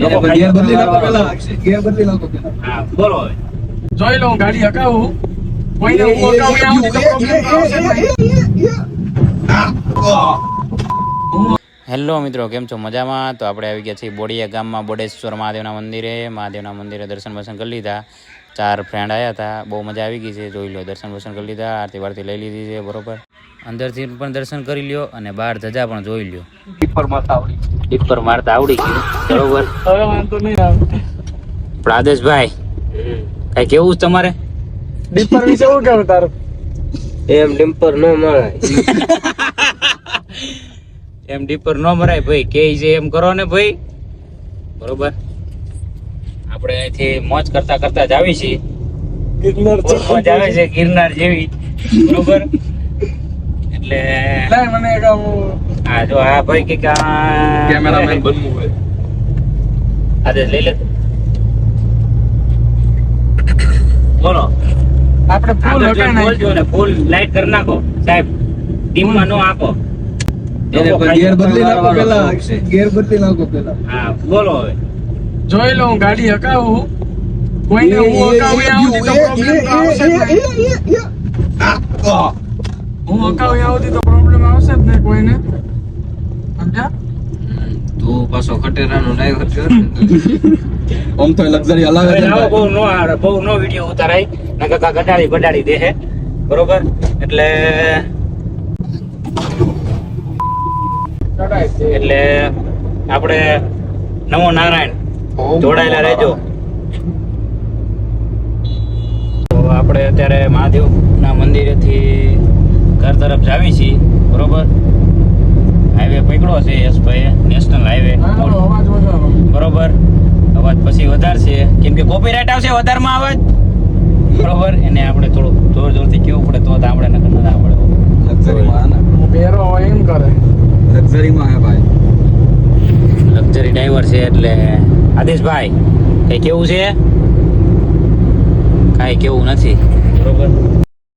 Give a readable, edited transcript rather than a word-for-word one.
Gear બદલી નાખો પેલા, ગિયર બદલી નાખો પેલા. હા બોલો હવે. જોઈ લઉં ગાડી હકાવું કોઈને હું હકાવું આવું તો પ્રોબ્લેમ આવશે નહીં. હેલો મિત્રો, કેમ છો? મજામાં? તો આપણે આવી ગયા છીએ બોડિયા ગામમાં બોડેશ્વર મહાદેવના મંદિરે દર્શન બર્શન કરી લીધા. 4 ફ્રેન્ડ આવ્યા હતા, બહુ મજા આવી ગઈ છે. જોઈ લો, દર્શન બર્શન કરી લીધા, આરતી વારતી લઈ લીધી છે બરોબર. અંદરથી પણ દર્શન કરી લ્યો અને બહાર ધજા પણ જોઈ લ્યો. ટીપર મારતા આવડી ગયું બરોબર. હવે વાંધો નહીં આવે. પ્રાદેશભાઈ, કઈ કેવું છે તમારે? ડીપર વિશે શું કહેવું તારું? એમ ડિમ્પર ન મળે. એમ ડીપર ન મરાય ભાઈ, કે છે એમ કરો ને ભાઈ બરોબર. આપણે અહીંથી મોજ કરતા કરતા જ આવી છીએ. ગિરનાર મજા આવે છે ગિરનાર જેવી બરોબર. એટલે લાય મને એક આવું હા જો આ ભાઈ કે કેમેરામેન બનવું હોય. આદેશ લઈ લે. બોલો, આપણે ફૂલ આગળ હકાઈ જોઈને બોલજો ને ફૂલ લાઈટ કરી નાખો સાહેબ. ટીમમાં નો આપો. એને ગિયર બદલી નાખો પેલા, ગિયર બદલી નાખો પેલા. હા બોલો હવે. જોઈ લઉં ગાડી હકાવું કોઈને હું હકાવું આવું તો પ્રોબ્લેમ આવશે જ નહીં. હું હકાવું આવું તો પ્રોબ્લેમ આવશે જ નહીં કોઈને. સમજ્યા? તું પાછો ખટેરાનો ડ્રાઈવર થયો ને. આમ તો લક્ઝરી હલાવે છે હવે બહુ નો વિડીયો ઉતારાય નકર ગડાડી દે છે બરોબર. એટલે આપણે નમો નારાયણ જોડાયેલા રહેજો. તો આપણે અત્યારે મહાદેવના મંદિરેથી ઘર તરફ જાવી છીએ બરોબર. હાઈવે પકડ્યો છે યશભાઈ, નેશનલ હાઈવે હાલો, અવાજ વધારો. બરોબર. અવાજ પછી વધારશે કેમ કે કોપીરાઇટ આવશે વધારમાં અવાજ બરોબર. એને આપણે થોડું જોરથી કેવું પડે તો આપણે નકર ન આવડે. લક્ઝરીમાં ને હું બેરો હોય એમ કરે. લક્ઝરીમાં હે ભાઈ. લક્ઝરી ડ્રાઈવર છે એટલે આદેશભાઈ કઈ કેવું છે? કાંઈ કેવું નથી બરોબર.